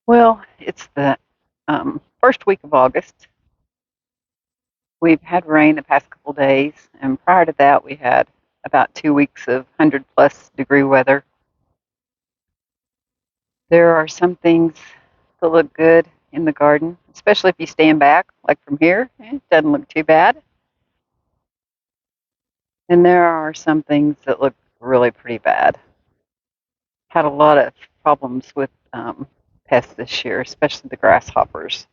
Well, it's the first week of August. We've had rain the past couple days, and prior to that, we had about 2 weeks of 100-plus degree weather. There are some things that look good in the garden, especially if you stand back, like from here. It doesn't look too bad. And there are some things that look really pretty bad. Had a lot of problems with pests this year, especially the grasshoppers.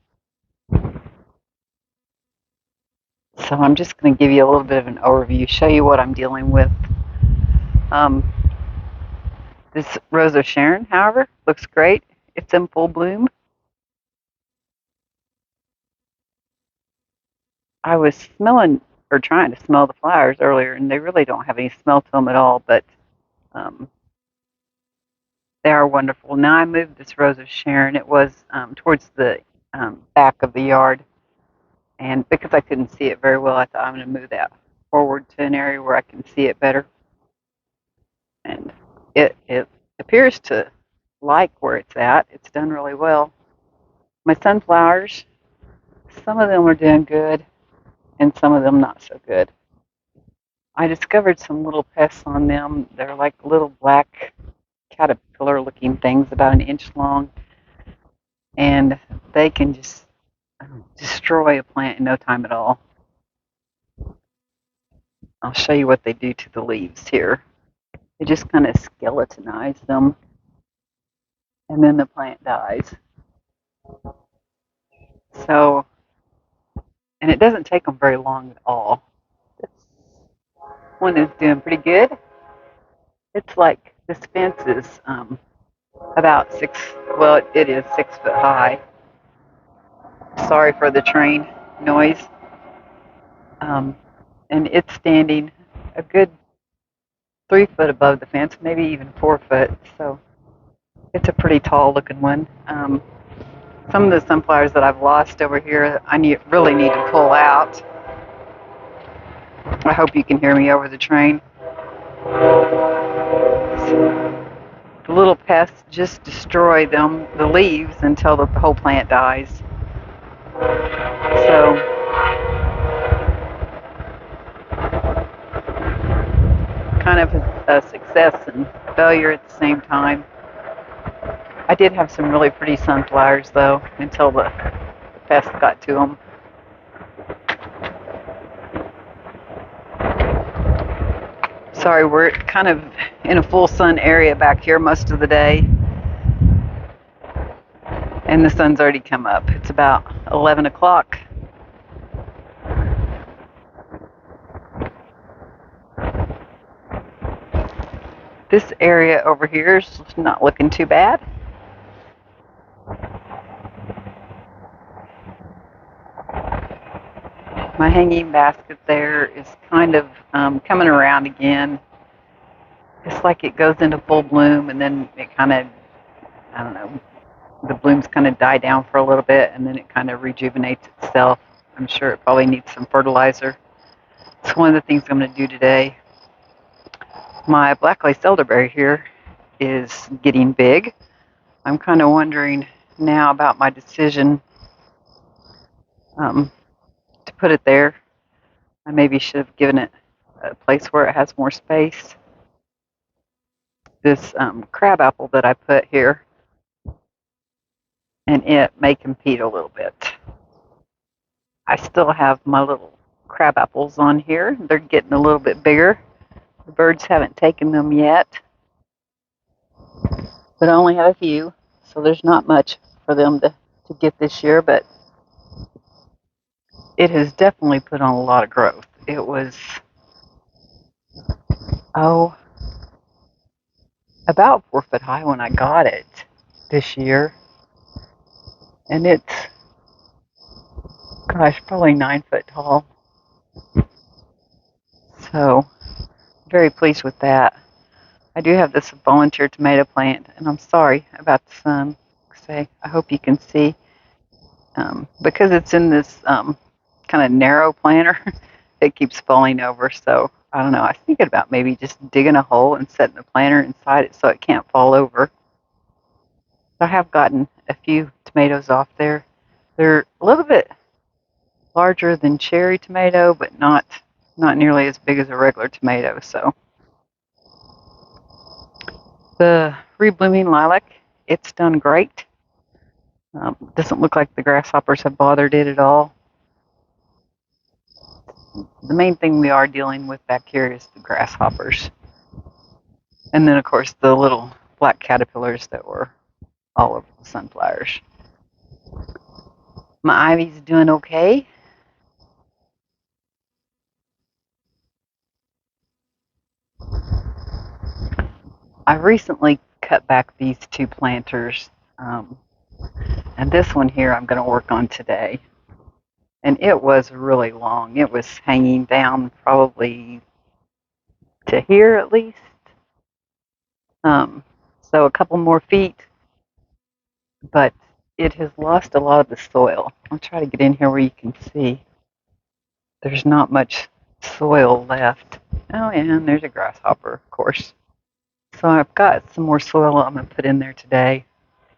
So I'm just going to give you a little bit of an overview, show you what I'm dealing with. Um, this Rose of Sharon, however, looks great. It's in full bloom. I was smelling or trying to smell the flowers earlier, and they really don't have any smell to them at all, but um, they are wonderful. Now I moved this Rose of Sharon. It was towards the back of the yard, and because I couldn't see it very well, I thought I'm going to move that forward to an area where I can see it better. And it appears to like where it's at. It's done really well. My sunflowers, some of them are doing good, and some of them not so good. I discovered some little pests on them. They're like little black caterpillar looking things about an inch long, and they can just destroy a plant in no time at all. I'll show you what they do to the leaves here. They just kind of skeletonize them, and then the plant dies. So, and it doesn't take them very long at all. This one is doing pretty good. It's like this fence is about well, it is 6 foot high. Sorry for the train noise. Um, and it's standing a good 3 foot above the fence, maybe even 4 foot. So it's a pretty tall looking one. Some of the sunflowers that I've lost over here, really need to pull out. I hope you can hear me over the train. The little pests just destroy the leaves, until the whole plant dies. So kind of a success and failure at the same time. I did have some really pretty sunflowers, though, until the pest got to them. Sorry, we're kind of in a full sun area back here most of the day, and the sun's already come up. It's about 11 o'clock. This area over here is not looking too bad. My hanging basket there is kind of coming around again. It's like it goes into full bloom, and then it kind of, I don't know, the blooms kind of die down for a little bit, and then it kind of rejuvenates itself. I'm sure it probably needs some fertilizer. It's one of the things I'm going to do today. My black lace elderberry here is getting big. I'm kind of wondering now about my decision to put it there. I maybe should have given it a place where it has more space. This crabapple that I put here, and it may compete a little bit. I still have my little crabapples on here. They're getting a little bit bigger. The birds haven't taken them yet, but I only have a few, so there's not much for them to get this year, but it has definitely put on a lot of growth. It was, about 4 foot high when I got it this year, and it's, gosh, probably 9 foot tall. So, very pleased with that. I do have this volunteer tomato plant, and I'm sorry about the sun. I hope you can see. Because it's in this kind of narrow planter, it keeps falling over. So I don't know. I was thinking about maybe just digging a hole and setting the planter inside it so it can't fall over. I have gotten a few tomatoes off there. They're a little bit larger than cherry tomato, but not nearly as big as a regular tomato. So the reblooming lilac, it's done great. Doesn't look like the grasshoppers have bothered it at all. The main thing we are dealing with back here is the grasshoppers. And then, of course, the little black caterpillars that were all over the sunflowers. My ivy's doing okay. I recently cut back these two planters, and this one here I'm going to work on today. And it was really long. It was hanging down probably to here at least. So a couple more feet, but it has lost a lot of the soil. I'll try to get in here where you can see. There's not much soil left. Oh, and there's a grasshopper, of course. So I've got some more soil I'm going to put in there today.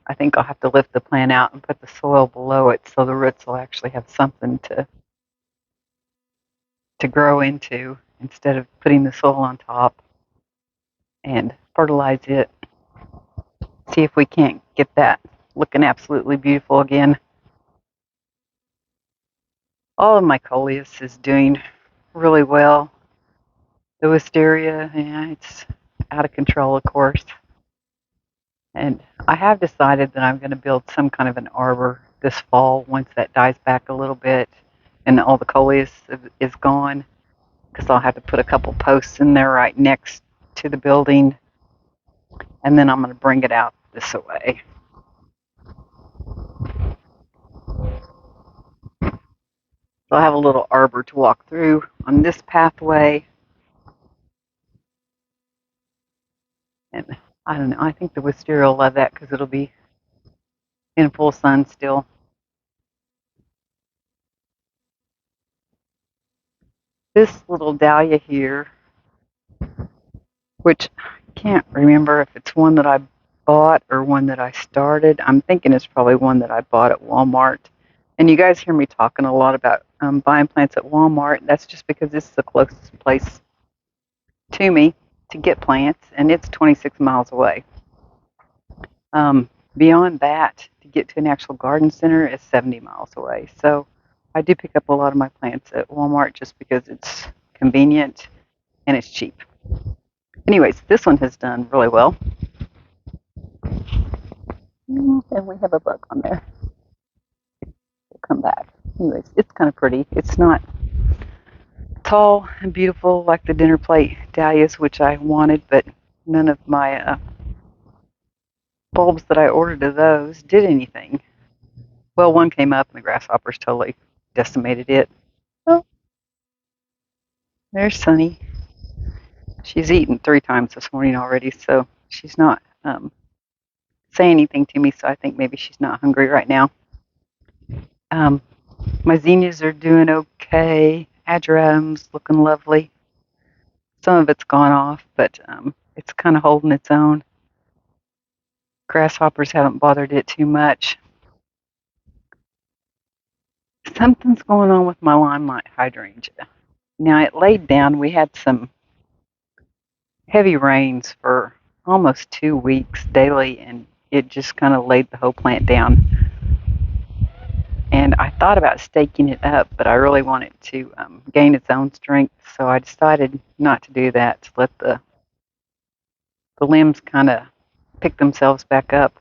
I think I'll have to lift the plant out and put the soil below it so the roots will actually have something to grow into instead of putting the soil on top, and fertilize it. See if we can't get that looking absolutely beautiful again. All of my coleus is doing really well. The wisteria, yeah, it's out of control, of course. And I have decided that I'm going to build some kind of an arbor this fall once that dies back a little bit and all the coleus is gone, because I'll have to put a couple posts in there right next to the building, and then I'm going to bring it out this way. So I'll have a little arbor to walk through on this pathway. And I don't know, I think the wisteria will love that because it'll be in full sun still. This little dahlia here, which I can't remember if it's one that I bought or one that I started. I'm thinking it's probably one that I bought at Walmart. And you guys hear me talking a lot about buying plants at Walmart. That's just because this is the closest place to me to get plants, and it's 26 miles away. Beyond that, to get to an actual garden center is 70 miles away. So I do pick up a lot of my plants at Walmart just because it's convenient and it's cheap. Anyways, this one has done really well. And we have a bug on there. We'll come back. Anyways, it's kind of pretty. It's not tall and beautiful like the dinner plate dahlias, which I wanted, but none of my bulbs that I ordered of those did anything. Well, one came up and the grasshoppers totally decimated it. Oh, there's Sunny. She's eaten 3 times this morning already, so she's not saying anything to me, so I think maybe she's not hungry right now. My zinnias are doing okay. Ageratums looking lovely. Some of it's gone off, but it's kind of holding its own. Grasshoppers haven't bothered it too much. Something's going on with my limelight hydrangea. Now, it laid down. We had some heavy rains for almost 2 weeks daily, and it just kind of laid the whole plant down. And I thought about staking it up, but I really want it to gain its own strength, so I decided not to do that, to let the limbs kind of pick themselves back up.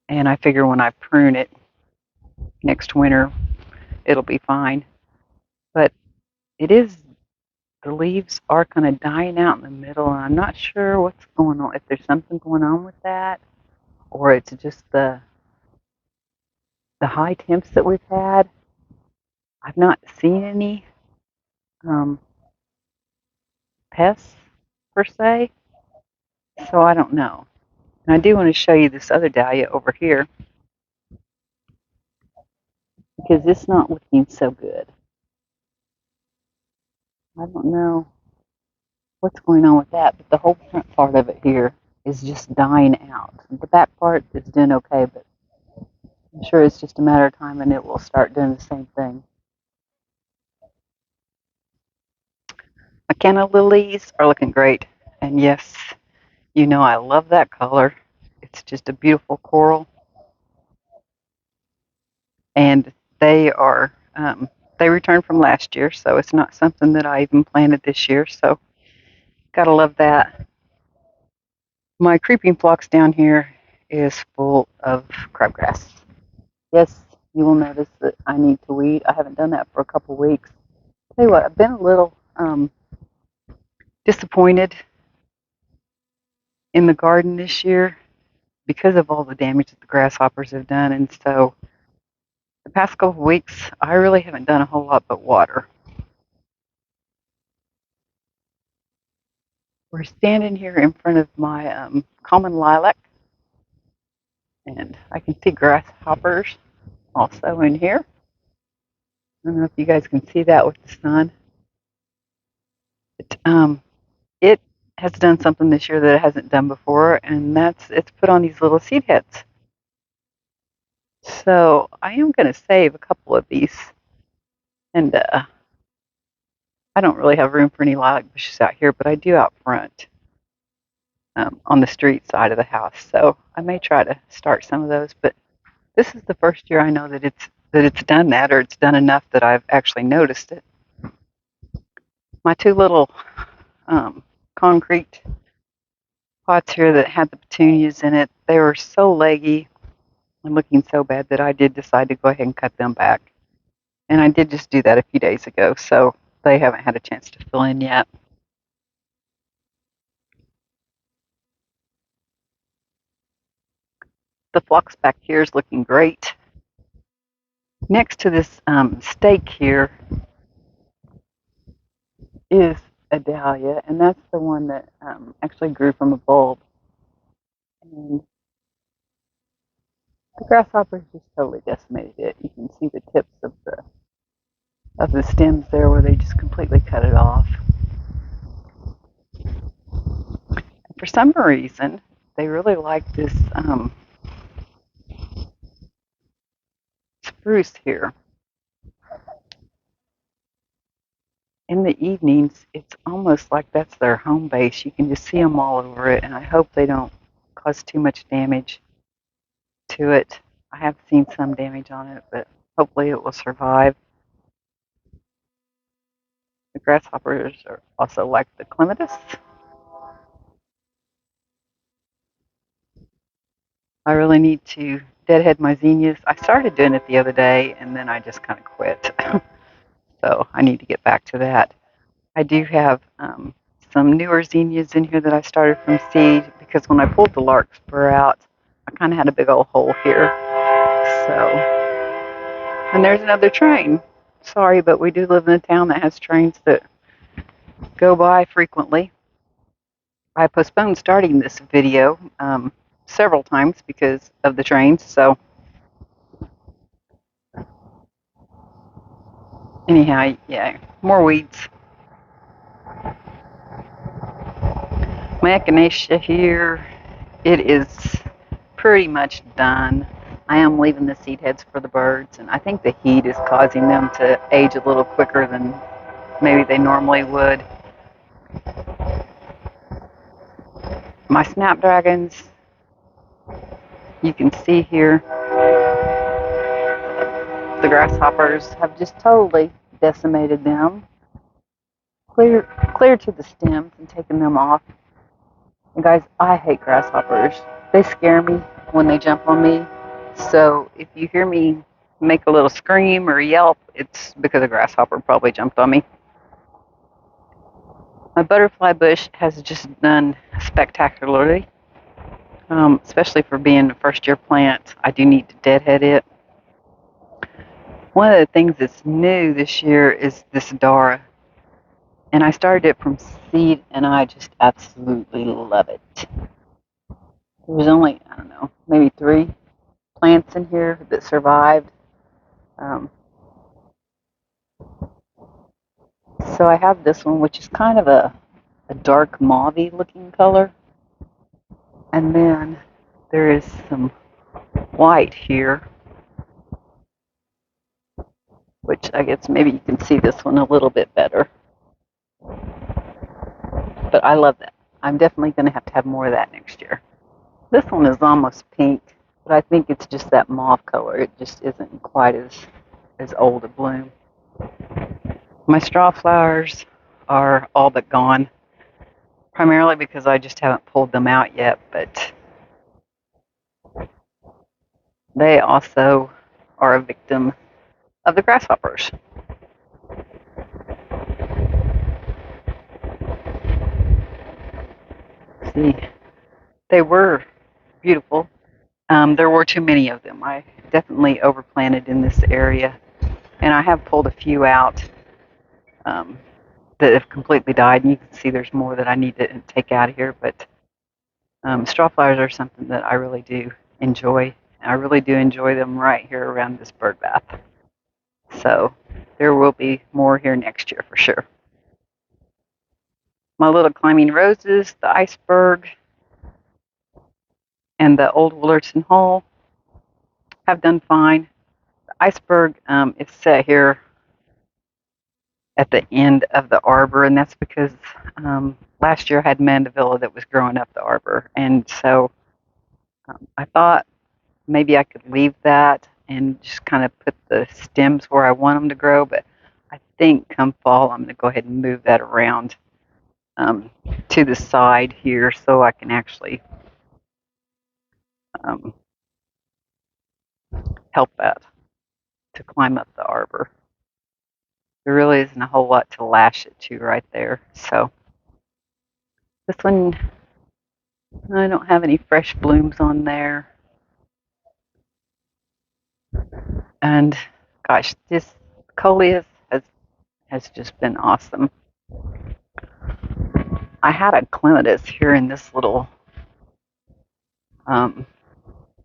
And I figure when I prune it next winter, it'll be fine. But the leaves are kind of dying out in the middle, and I'm not sure what's going on, if there's something going on with that, or it's just the high temps that we've had. I've not seen any pests per se, so I don't know. And I do want to show you this other dahlia over here, because it's not looking so good. I don't know what's going on with that, but the whole front part of it here is just dying out. The back part is doing okay, but I'm sure it's just a matter of time and it will start doing the same thing. My canna lilies are looking great. And yes, you know I love that color. It's just a beautiful coral. And they returned from last year, so it's not something that I even planted this year. So gotta love that. My creeping phlox down here is full of crabgrass. Yes, you will notice that I need to weed. I haven't done that for a couple weeks. Tell you what, I've been a little disappointed in the garden this year because of all the damage that the grasshoppers have done. And so the past couple of weeks, I really haven't done a whole lot but water. We're standing here in front of my common lilac, and I can see grasshoppers also in here. I don't know if you guys can see that with the sun. It has done something this year that it hasn't done before, and it's put on these little seed heads. So I am going to save a couple of these, and I don't really have room for any lilac bushes out here, but I do out front on the street side of the house. So I may try to start some of those, but this is the first year I know that it's done that, or it's done enough that I've actually noticed it. My two little concrete pots here that had the petunias in it, they were so leggy and looking so bad that I did decide to go ahead and cut them back. And I did just do that a few days ago, so they haven't had a chance to fill in yet. The phlox back here is looking great. Next to this stake here is a dahlia, and that's the one that actually grew from a bulb. And the grasshoppers just totally decimated it. You can see the tips of the stems there where they just completely cut it off. And for some reason, they really like this spruce here. In the evenings, it's almost like that's their home base. You can just see them all over it, and I hope they don't cause too much damage to it. I have seen some damage on it, but hopefully it will survive. The grasshoppers are also like the clematis. I really need to deadhead my zinnias. I started doing it the other day, and then I just kind of quit. So I need to get back to that. I do have some newer zinnias in here that I started from seed because when I pulled the larkspur out, I kind of had a big old hole here. So, and there's another train. Sorry, but we do live in a town that has trains that go by frequently. I postponed starting this video several times because of the trains. So, anyhow, yeah, more weeds. My echinacea here, it is pretty much done. I am leaving the seed heads for the birds, and I think the heat is causing them to age a little quicker than maybe they normally would. My snapdragons, you can see here, the grasshoppers have just totally decimated them, clear to the stems and taken them off. And guys, I hate grasshoppers. They scare me when they jump on me. So if you hear me make a little scream or yelp, it's because a grasshopper probably jumped on me. My butterfly bush has just done spectacularly, especially for being a first-year plant. I do need to deadhead it. One of the things that's new this year is this Dara. And I started it from seed, and I just absolutely love it. There was only, I don't know, maybe 3 plants in here that survived. So I have this one, which is kind of a dark mauve-y looking color. And then there is some white here, which I guess maybe you can see this one a little bit better. But I love that. I'm definitely going to have more of that next year. This one is almost pink, but I think it's just that mauve color. It just isn't quite as old a bloom. My straw flowers are all but gone, primarily because I just haven't pulled them out yet, but they also are a victim of the grasshoppers. See, they were beautiful. There were too many of them. I definitely overplanted in this area, and I have pulled a few out um, that have completely died, and you can see there's more that I need to take out of here, but straw flowers are something that I really do enjoy. I really do enjoy them right here around this bird bath. So there will be more here next year for sure. My little climbing roses, the iceberg, and the old Willardson Hall have done fine. The iceberg is set here at the end of the arbor, and that's because last year I had mandevilla that was growing up the arbor, and so I thought maybe I could leave that and just kind of put the stems where I want them to grow, but I think come fall I'm going to go ahead and move that around to the side here so I can actually um, help that to climb up the arbor. There really isn't a whole lot to lash it to right there. So this one, I don't have any fresh blooms on there. And gosh, this coleus has just been awesome. I had a clematis here in this little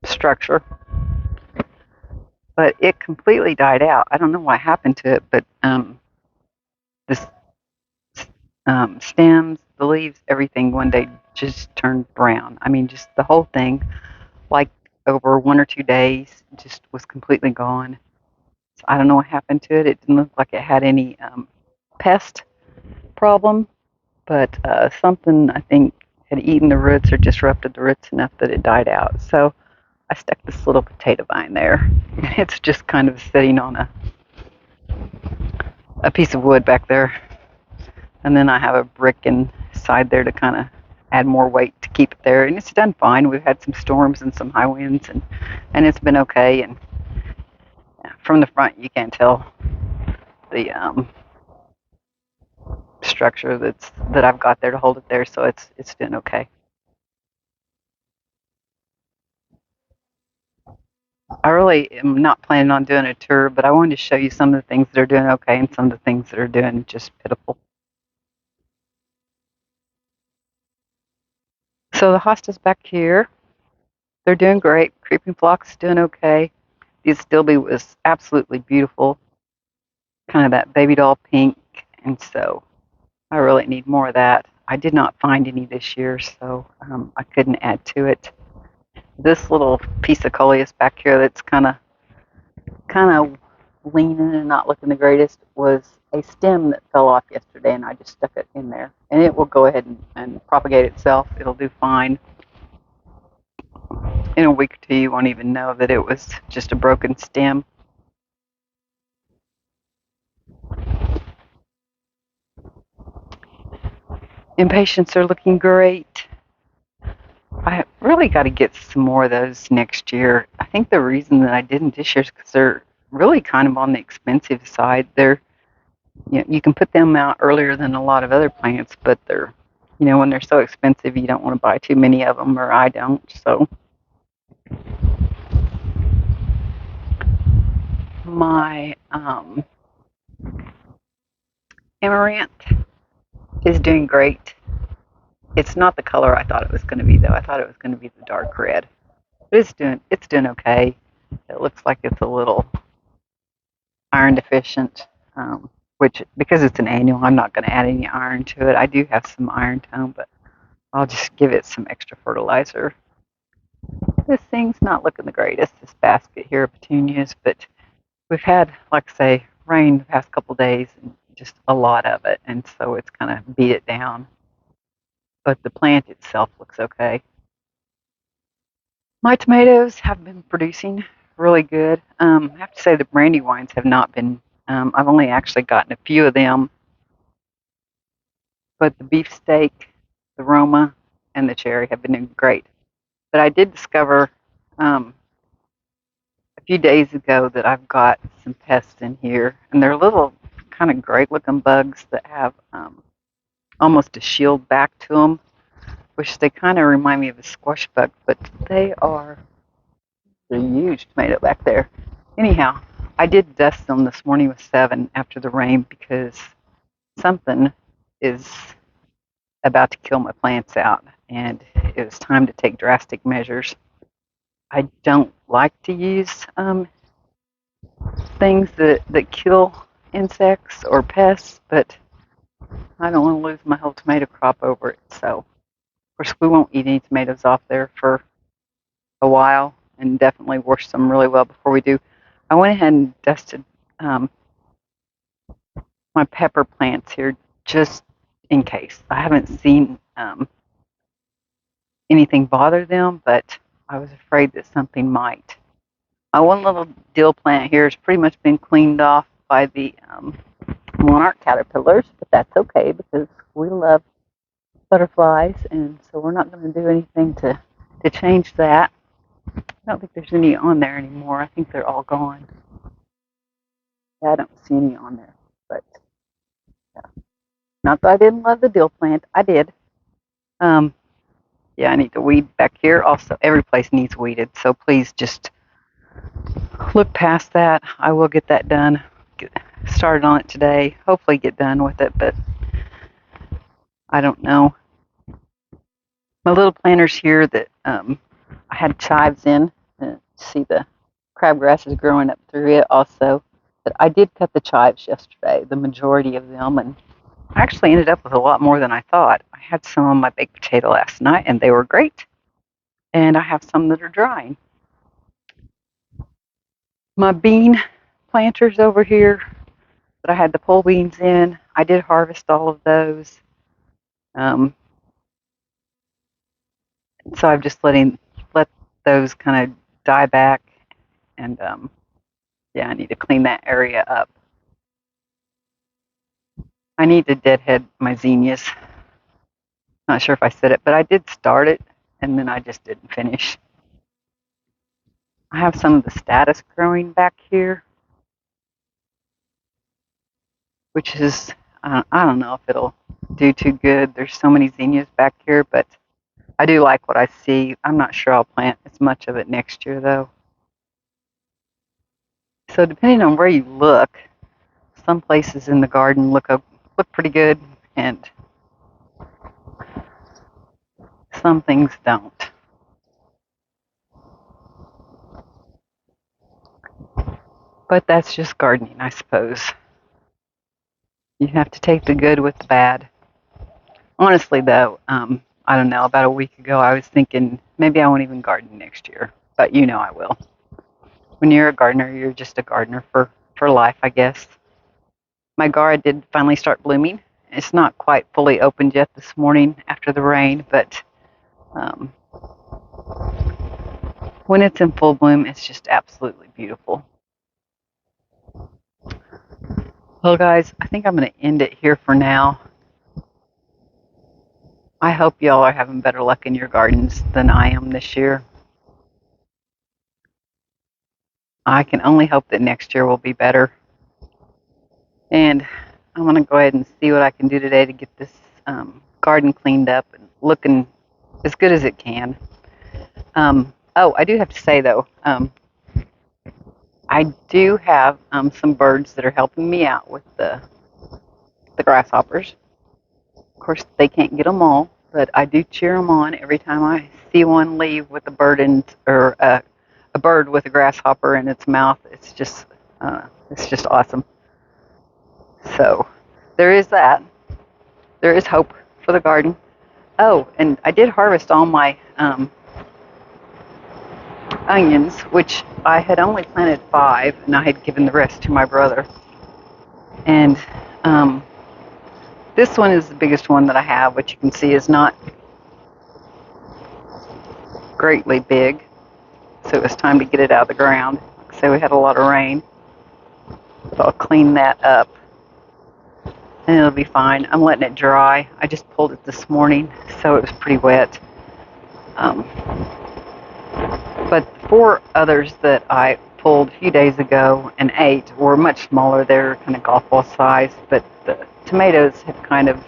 structure, but it completely died out. I don't know what happened to it, but the stems, the leaves, everything one day just turned brown. I mean, just the whole thing, like over 1 or 2 days, just was completely gone. So I don't know what happened to it. It didn't look like it had any pest problem, but something I think had eaten the roots or disrupted the roots enough that it died out. So I stuck this little potato vine there. It's just kind of sitting on a piece of wood back there. And then I have a brick inside there to kind of add more weight to keep it there. And it's done fine. We've had some storms and some high winds, and it's been okay. And from the front, you can't tell the structure that I've got there to hold it there, so it's doing okay. I really am not planning on doing a tour, but I wanted to show you some of the things that are doing okay and some of the things that are doing just pitiful. So the hostas back here, they're doing great. Creeping Phlox is doing okay. The Astilbe was absolutely beautiful, kind of that baby doll pink, and so I really need more of that. I did not find any this year, so I couldn't add to it. This little piece of coleus back here that's kind of leaning and not looking the greatest was a stem that fell off yesterday, and I just stuck it in there. And it will go ahead and propagate itself. It'll do fine. In a week or two, you won't even know that it was just a broken stem. Impatiens are looking great. I really got to get some more of those next year. I think the reason that I didn't this year is because they're really kind of on the expensive side. You can put them out earlier than a lot of other plants, but they're, when they're so expensive, you don't want to buy too many of them, or I don't. So my amaranth is doing great. It's not the color I thought it was going to be, though. I thought it was going to be the dark red. But it's doing okay. It looks like it's a little iron deficient, which, because it's an annual, I'm not going to add any iron to it. I do have some iron tone, but I'll just give it some extra fertilizer. This thing's not looking the greatest, this basket here of petunias, but we've had, like I say, rain the past couple of days and just a lot of it, and so it's kind of beat it down. But the plant itself looks okay. My tomatoes have been producing really good. I have to say the brandywines have not been. I've only actually gotten a few of them, but the beefsteak, the Roma, and the cherry have been doing great. But I did discover a few days ago that I've got some pests in here, and they're little kind of gray-looking bugs that have almost a shield back to them, which they kind of remind me of a squash bug, but they are a huge tomato back there. Anyhow, I did dust them this morning with 7 after the rain because something is about to kill my plants out, and it was time to take drastic measures. I don't like to use things that kill insects or pests, but I don't want to lose my whole tomato crop over it. So, of course, we won't eat any tomatoes off there for a while, and definitely wash them really well before we do. I went ahead and dusted my pepper plants here just in case. I haven't seen anything bother them, but I was afraid that something might. My one little dill plant here has pretty much been cleaned off by the monarch caterpillars, but that's okay because we love butterflies, and so we're not going to do anything to change that. I don't think there's any on there anymore. I think they're all gone. Yeah, I don't see any on there, but yeah. Not that I didn't love the dill plant. I did. Yeah, I need to weed back here. Also, every place needs weeded, so please just look past that. I will get that done. Get started on it today. Hopefully get done with it, but I don't know. My little planters here that I had chives in. See the crabgrass is growing up through it also. But I did cut the chives yesterday, the majority of them, and I actually ended up with a lot more than I thought. I had some on my baked potato last night, and they were great. And I have some that are drying. My bean planters over here that I had the pole beans in, I did harvest all of those. So I'm just let those kind of die back, and yeah, I need to clean that area up. I need to deadhead my zinnias. Not sure if I said it, but I did start it, and then I just didn't finish. I have some of the status growing back here, which is, I don't know if it'll do too good. There's so many zinnias back here, but I do like what I see. I'm not sure I'll plant as much of it next year, though. So depending on where you look, some places in the garden look pretty good, and some things don't. But that's just gardening, I suppose. You have to take the good with the bad. Honestly, though, I don't know, about a week ago I was thinking maybe I won't even garden next year, but you know I will. When you're a gardener, you're just a gardener for life, I guess. My garret did finally start blooming. It's not quite fully opened yet this morning after the rain, but when it's in full bloom, it's just absolutely beautiful. Well, guys, I think I'm going to end it here for now. I hope y'all are having better luck in your gardens than I am this year. I can only hope that next year will be better. And I'm going to go ahead and see what I can do today to get this garden cleaned up and looking as good as it can. Oh, I do have to say, though, I do have some birds that are helping me out with the grasshoppers. Of course, they can't get them all, but I do cheer them on every time I see one leave with a bird or a bird with a grasshopper in its mouth. It's just awesome. So there is that. There is hope for the garden. Oh, and I did harvest all my onions, which I had only planted 5, and I had given the rest to my brother. And um, this one is the biggest one that I have, which you can see is not greatly big. So it was time to get it out of the ground. So we had a lot of rain. So I'll clean that up, and it'll be fine. I'm letting it dry. I just pulled it this morning, so it was pretty wet. But the 4 others that I pulled a few days ago and ate were much smaller. They're kind of golf ball size, but the tomatoes have kind of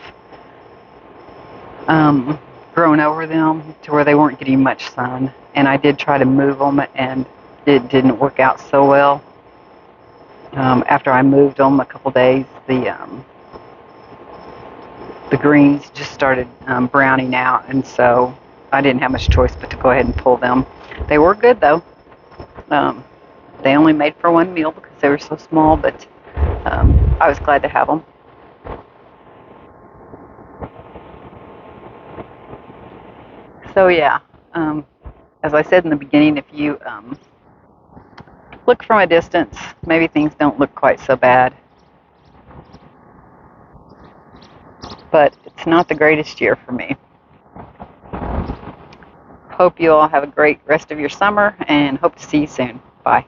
grown over them to where they weren't getting much sun. And I did try to move them, and it didn't work out so well. After I moved them a couple days, the greens just started browning out, and so I didn't have much choice but to go ahead and pull them. They were good though. They only made for one meal because they were so small, but I was glad to have them. So yeah, as I said in the beginning, if you look from a distance, maybe things don't look quite so bad. But it's not the greatest year for me. Hope you all have a great rest of your summer, and hope to see you soon. Bye.